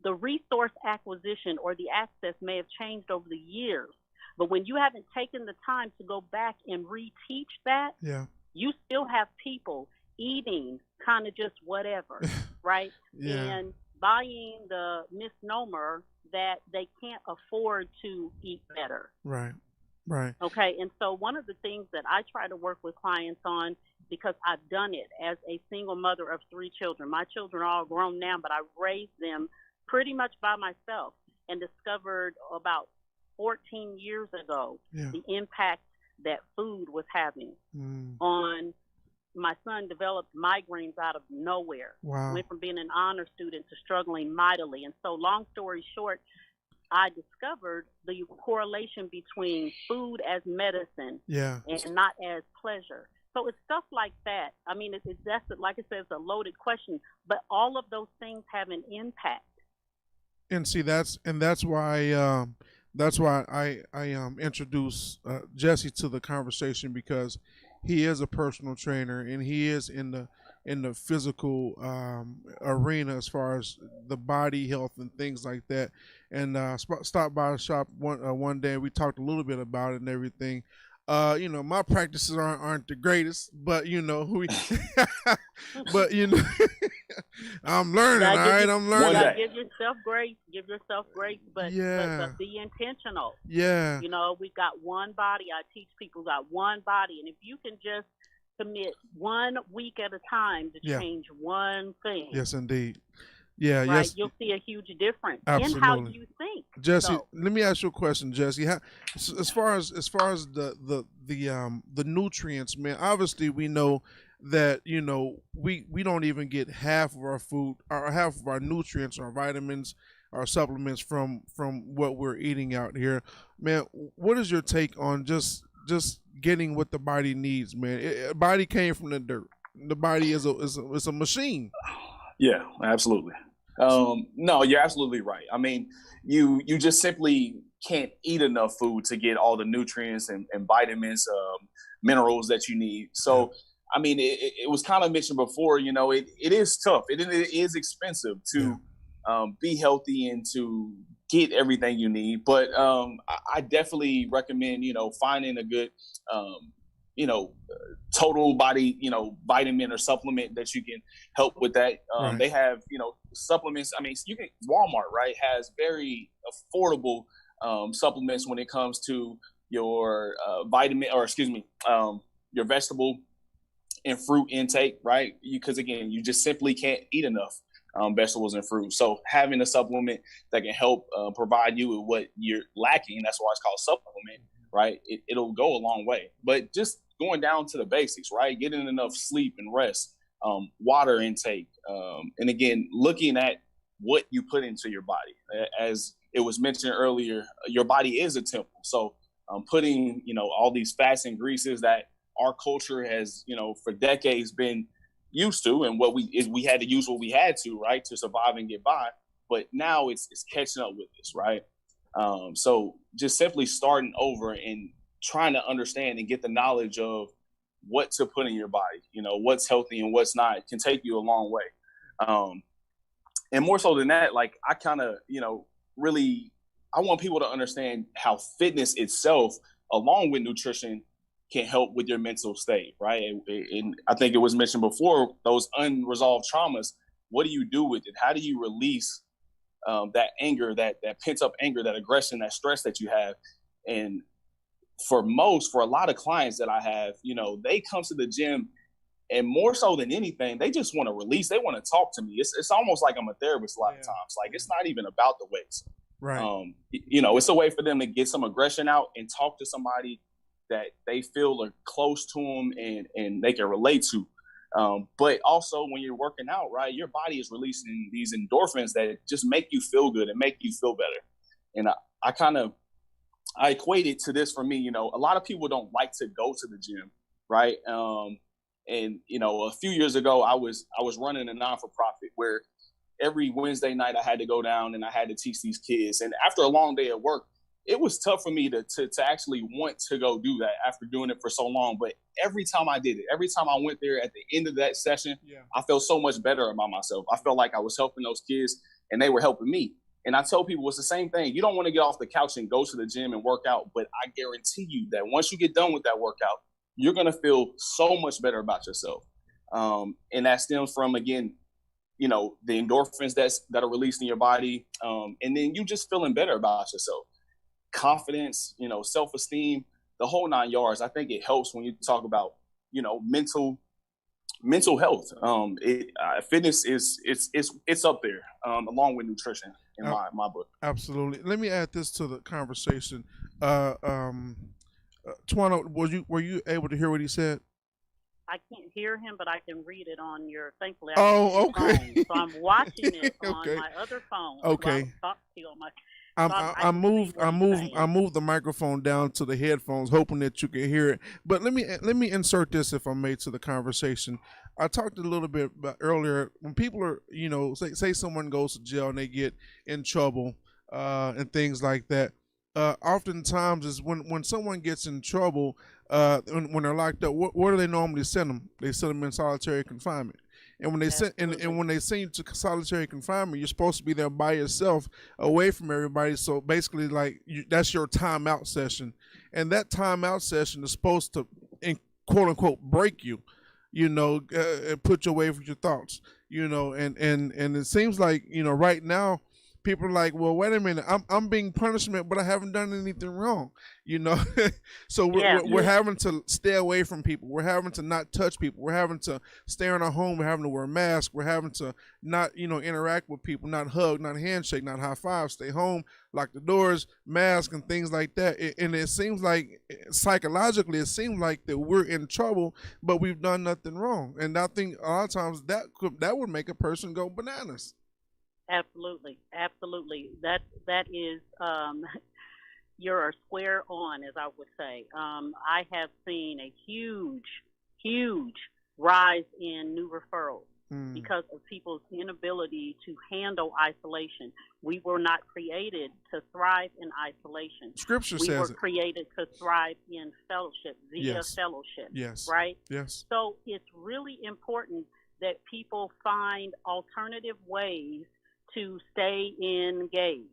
The resource acquisition or the access may have changed over the years, but when you haven't taken the time to go back and reteach that, you still have people eating kind of just whatever, right? And buying the misnomer that they can't afford to eat better. Okay, and so one of the things that I try to work with clients on, because I've done it as a single mother of 3 children. My children are all grown now, but I raised them pretty much by myself and discovered about 14 years ago the impact that food was having on my son. Developed migraines out of nowhere. Went from being an honor student to struggling mightily. And so long story short, I discovered the correlation between food as medicine and not as pleasure. So it's stuff like that. I mean, that's like I said, it's a loaded question, but all of those things have an impact. And see, that's why I introduced Jesse to the conversation, because he is a personal trainer and he is in the physical arena as far as the body health and things like that. And stopped by the shop one day. We talked a little bit about it and everything. My practices aren't the greatest, but but I'm learning. All right, I'm learning. Give yourself grace. But be intentional. We've got one body. I teach people got one body, and if you can just commit 1 week at a time to change one thing. Yes, indeed. Yeah, yes. You'll see a huge difference in how you think. Jesse, let me ask you a question, Jesse. As far as the nutrients, man, obviously we know that we don't even get half of our food or half of our nutrients, our vitamins, our supplements from what we're eating out here. Man, what is your take on just getting what the body needs, man? Body came from the dirt. The body is a machine. Yeah, absolutely. No, you're absolutely right. I mean, you just simply can't eat enough food to get all the nutrients and vitamins, minerals that you need. So, I mean, it was kind of mentioned before, it is tough. It is expensive to be healthy and to get everything you need. But I definitely recommend, finding a good, total body, vitamin or supplement that you can help with that. They have, supplements. I mean, Walmart, right, has very affordable supplements when it comes to, your vitamin, or excuse me, your vegetable and fruit intake, right? Because again, you just simply can't eat enough vegetables and fruit. So having a supplement that can help provide you with what you're lacking, that's why it's called supplement, right? It'll go a long way. But just going down to the basics, right? Getting enough sleep and rest, water intake, and again, looking at what you put into your body. As it was mentioned earlier, your body is a temple. So putting, all these fats and greases that our culture has, for decades been used to, and we had to use what we had to, right, to survive and get by. But now it's catching up with us, right? So just simply starting over and trying to understand and get the knowledge of what to put in your body, what's healthy and what's not, can take you a long way. And more so than that, like I kind of, really, I want people to understand how fitness itself, along with nutrition, can help with your mental state, right? And I think it was mentioned before, those unresolved traumas, what do you do with it? How do you release that anger, that pent up anger, that aggression, that stress that you have? And for a lot of clients that I have, they come to the gym, and more so than anything, they just want to release. They want to talk to me. It's almost like I'm a therapist a lot of times. Like, it's not even about the weights. Right. It's a way for them to get some aggression out and talk to somebody that they feel are close to them and they can relate to. But also when you're working out, right, your body is releasing these endorphins that just make you feel good and make you feel better. And I equate it to this for me. A lot of people don't like to go to the gym, right? And a few years ago, I was running a non-for-profit where every Wednesday night I had to go down and I had to teach these kids. And after a long day at work, it was tough for me to actually want to go do that after doing it for so long. But every time I did it, every time I went there at the end of that session, I felt so much better about myself. I felt like I was helping those kids and they were helping me. And I tell people it's the same thing. You don't want to get off the couch and go to the gym and work out, but I guarantee you that once you get done with that workout, you're going to feel so much better about yourself. And that stems from, again, the endorphins that are released in your body. And then you just feeling better about yourself. Confidence, self-esteem, the whole 9 yards. I think it helps when you talk about, mental health. Fitness it's up there, along with nutrition in my book. Absolutely. Let me add this to the conversation. Twana, were you able to hear what he said? I can't hear him, but I can read it on your. Thankfully, okay. Phone, so I'm watching it on Okay. my other phone. Okay. So I talk to you on my. I moved the microphone down to the headphones, hoping that you could hear it. But let me insert this, if I may, to the conversation. I talked a little bit about earlier when people are, say someone goes to jail and they get in trouble and things like that. Oftentimes is when someone gets in trouble, when they're locked up, where do they normally send them? They send them in solitary confinement. And when they send and when they send you to solitary confinement, you're supposed to be there by yourself, away from everybody. So basically, that's your timeout session, and that timeout session is supposed to, quote unquote, break you, and put you away from your thoughts, and it seems like right now. People are like, well, wait a minute, I'm being punishment, but I haven't done anything wrong, So we're having to stay away from people. We're having to not touch people. We're having to stay in our home. We're having to wear masks. We're having to not, interact with people, not hug, not handshake, not high five, stay home, lock the doors, mask, and things like that. And it seems like psychologically, it seems like that we're in trouble, but we've done nothing wrong. And I think a lot of times that would make a person go bananas. Absolutely. That is, you're square on, as I would say. I have seen a huge rise in new referrals because of people's inability to handle isolation. We were not created to thrive in isolation. Scripture we says were created to thrive in fellowship, via fellowship. Yes. Right? Yes. So it's really important that people find alternative ways to stay engaged,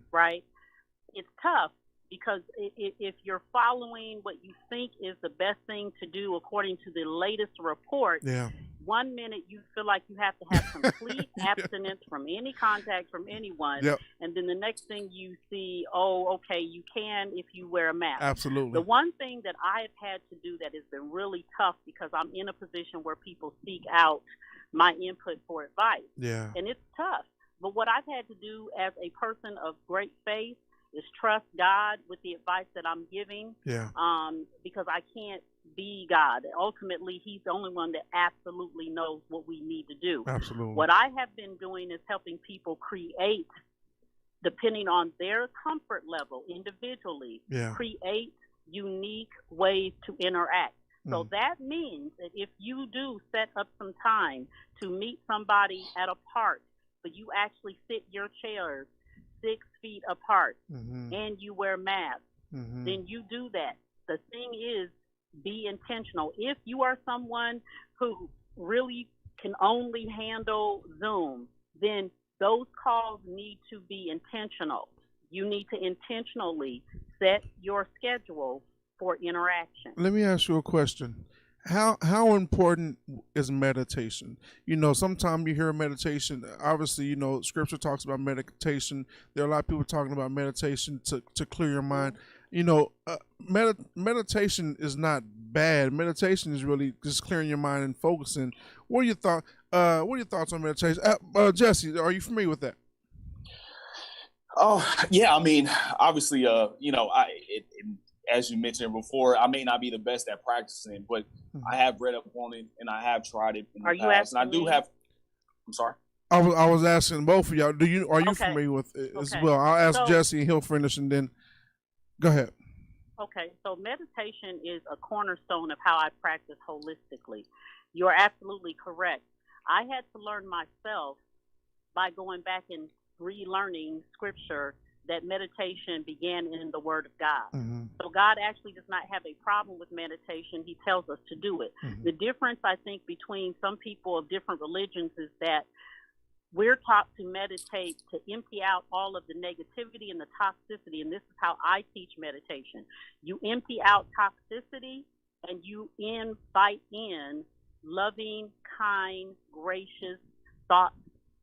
right? It's tough Because if you're following what you think is the best thing to do according to the latest report, 1 minute you feel like you have to have complete abstinence from any contact from anyone, and then the next thing you see, okay, you can if you wear a mask. Absolutely. The one thing that I've had to do that has been really tough, because I'm in a position where people seek out my input for advice, and it's tough. But what I've had to do as a person of great faith is trust God with the advice that I'm giving, because I can't be God. Ultimately, He's the only one that absolutely knows what we need to do. Absolutely. What I have been doing is helping people create, depending on their comfort level individually, create unique ways to interact. So that means that if you do set up some time to meet somebody at a park, but you actually sit your chairs 6 feet apart and you wear masks, then you do that. The thing is, be intentional. If you are someone who really can only handle Zoom, then those calls need to be intentional. You need to intentionally set your schedule for interaction. Let me ask you a question. How important is meditation? You know, sometimes you hear meditation. Obviously, you know, Scripture talks about meditation. There are a lot of people talking about meditation to clear your mind. You know, meditation is not bad. Meditation is really just clearing your mind and focusing. What are your thoughts? What are your thoughts on meditation? Jesse, are you familiar with that? Oh yeah, I mean, obviously, you know, as you mentioned before, I may not be the best at practicing, but I have read up on it and I have tried it in the past. And I do have. I'm sorry. I was asking both of y'all. Are you familiar with it as well? I'll ask Jesse and he'll finish, and then go ahead. Okay, so meditation is a cornerstone of how I practice holistically. You are absolutely correct. I had to learn myself by going back and relearning Scripture that meditation began in the Word of God. So God actually does not have a problem with meditation. He tells us to do it. The difference, I think, between some people of different religions is that we're taught to meditate to empty out all of the negativity and the toxicity, and this is how I teach meditation. You empty out toxicity and you invite in loving, kind, gracious thoughts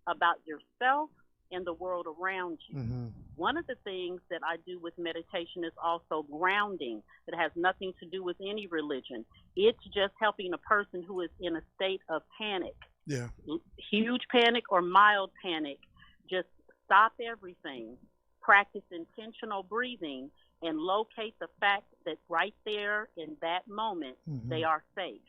about yourself and the world around you. One of the things that I do with meditation is also grounding. It has nothing to do with any religion. It's just helping a person who is in a state of panic. Huge panic or mild panic. Just stop everything. Practice intentional breathing and locate the fact that right there in that moment, they are safe,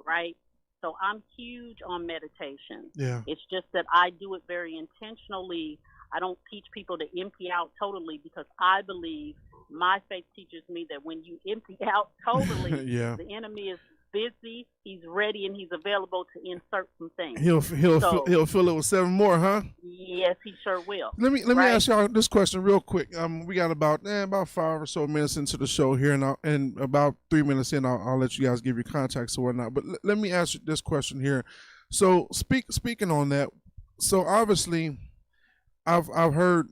right? So I'm huge on meditation. It's just that I do it very intentionally. I don't teach people to empty out totally, because I believe my faith teaches me that when you empty out totally, the enemy is busy, he's ready, and he's available to insert some things. He'll fill it with 7 more, huh? Yes, he sure will. Let me ask y'all this question real quick. We got about 5 or so minutes into the show here, and about 3 minutes in, I'll let you guys give your contacts or whatnot. But let me ask you this question here. So speaking on that, so obviously, I've heard.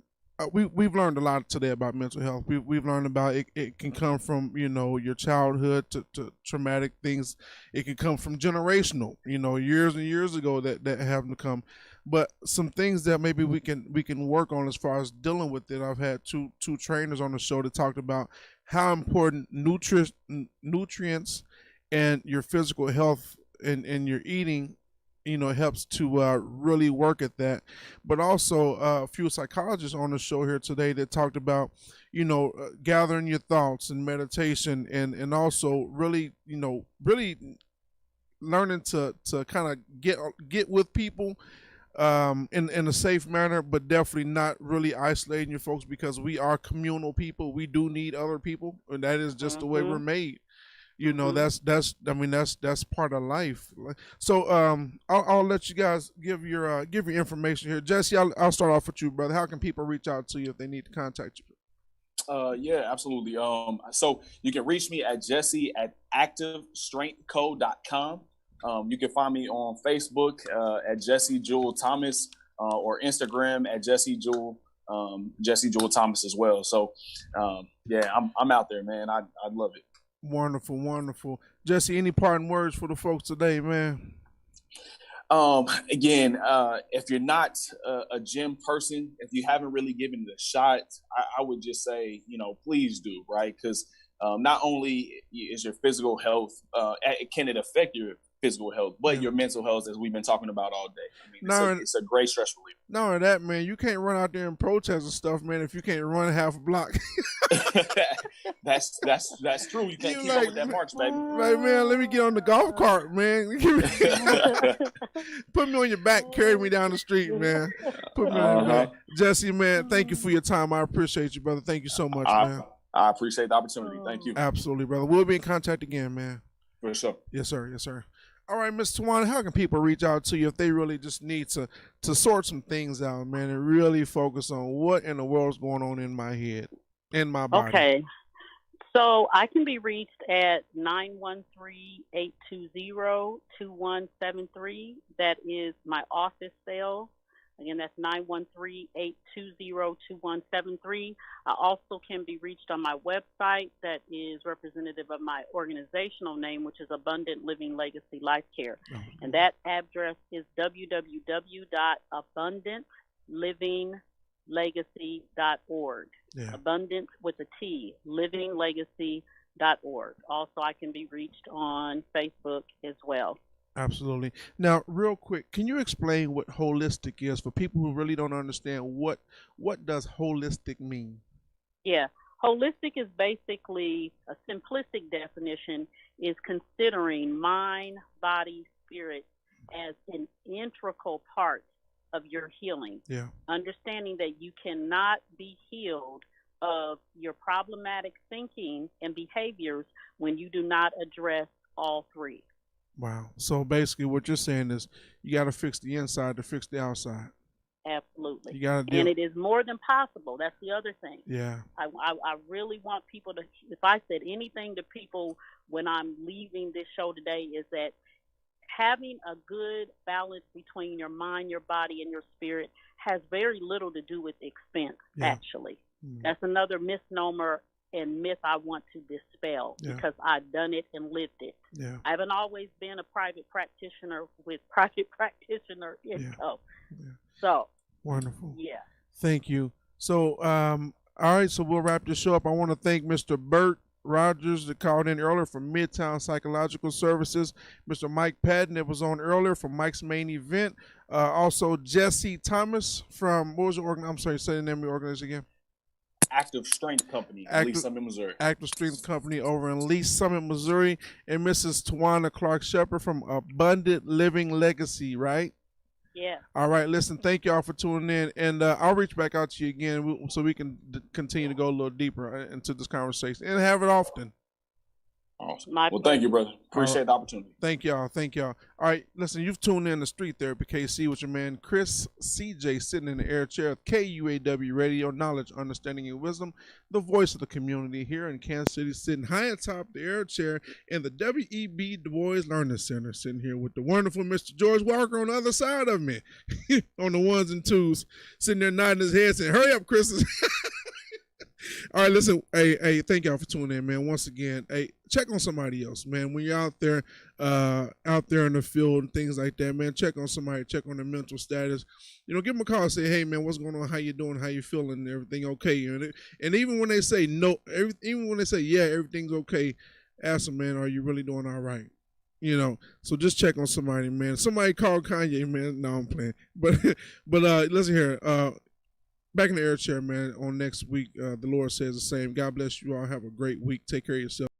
We've learned a lot today about mental health. We've learned about it can come from, you know, your childhood to traumatic things. It can come from generational, you know, years and years ago that have to come. But some things that maybe we can work on as far as dealing with it. I've had two trainers on the show that talked about how important nutrients and your physical health and your eating, you know, helps to really work at that. But also a few psychologists on the show here today that talked about, you know, gathering your thoughts and meditation, and also really, you know, really learning to kind of get with people in a safe manner, but definitely not really isolating your folks, because we are communal people. We do need other people, and that is just the way we're made. You know, that's part of life. So I'll let you guys give your information here. Jesse, I'll start off with you, brother. How can people reach out to you if they need to contact you? Yeah, absolutely. So you can reach me at jesse@activestrengthco.com. You can find me on Facebook at Jesse Jewel Thomas, or Instagram at Jesse Jewel Jesse Joel Thomas as well. So yeah, I'm out there, man. I love it. Wonderful, wonderful. Jesse, any parting words for the folks today, man? Again, if you're not a gym person, if you haven't really given it a shot, I would just say, please do, right? Because not only is your physical health, can it affect your physical health, but your mental health, as we've been talking about all day. I mean, it's a great stress reliever. Not only that, man, you can't run out there and protest and stuff, man, if you can't run half a block. That's true. You can't keep up with that march, baby. Right, man, let me get on the golf cart, man. Put me on your back, carry me down the street, man. Put me on your back. Jesse, man, thank you for your time. I appreciate you, brother. Thank you so much, man. I appreciate the opportunity. Thank you. Absolutely, brother. We'll be in contact again, man. For sure. Yes, sir. Yes, sir. All right, Ms. Tawana, how can people reach out to you if they really just need to sort some things out, man, and really focus on what in the world's going on in my head, in my body? Okay. So I can be reached at 913-820-2173. That is my office cell. Again, that's 913-820-2173. I also can be reached on my website that is representative of my organizational name, which is Abundant Living Legacy Life Care. And that address is www.abundantlivinglegacy.org. Yeah. Abundant with a T, livinglegacy.org. Also, I can be reached on Facebook as well. Absolutely. Now, real quick, can you explain what holistic is for people who really don't understand what does holistic mean? Yeah. Holistic is basically a simplistic definition is considering mind, body, spirit as an integral part of your healing. Yeah. Understanding that you cannot be healed of your problematic thinking and behaviors when you do not address all three. Wow. So basically what you're saying is you got to fix the inside to fix the outside. Absolutely. You got to and it is more than possible. That's the other thing. Yeah. I really want people to, if I said anything to people when I'm leaving this show today, is that having a good balance between your mind, your body, and your spirit has very little to do with expense, actually. Mm-hmm. That's another misnomer and myth I want to dispel because I've done it and lived it. Yeah. I haven't always been a private practitioner with private practitioner info. Yeah. So. Wonderful. Yeah. Thank you. So, all right, so we'll wrap this show up. I want to thank Mr. Bert Rogers that called in earlier from Midtown Psychological Services, Mr. Mike Patton that was on earlier from Mike's Main Event, also Jesse Thomas from, what was the I'm sorry, say the name of the organization again. Active Strength Company, Lee Summit, Missouri. Active Strength Company over in Lee Summit, Missouri, and Mrs. Tawana Clark Shepard from Abundant Living Legacy, right? Yeah. All right, listen, thank y'all for tuning in, and I'll reach back out to you again so we can continue to go a little deeper into this conversation and have it often. Awesome. Well, thank you, brother. Appreciate the opportunity. Thank y'all. Thank y'all. All right, listen, you've tuned in to Street Therapy KC with your man Chris CJ sitting in the air chair of KUAW Radio, knowledge, understanding, and wisdom, the voice of the community here in Kansas City, sitting high atop the air chair in the W.E.B. Du Bois Learning Center, sitting here with the wonderful Mr. George Walker on the other side of me, on the ones and twos, sitting there nodding his head saying, hurry up, Chris. All right, listen, hey, thank y'all for tuning in, man. Once again, hey, check on somebody else, man. When you're out there in the field and things like that, man, check on somebody, check on their mental status. Give them a call, say, hey, man, what's going on? How you doing? How you feeling? Everything okay? And even when they say no, even when they say, yeah, everything's okay, ask them, man, are you really doing all right? So just check on somebody, man. Somebody called Kanye, man. No, I'm playing. But listen here, back in the air chair, man, on next week. The Lord says the same. God bless you all. Have a great week. Take care of yourself.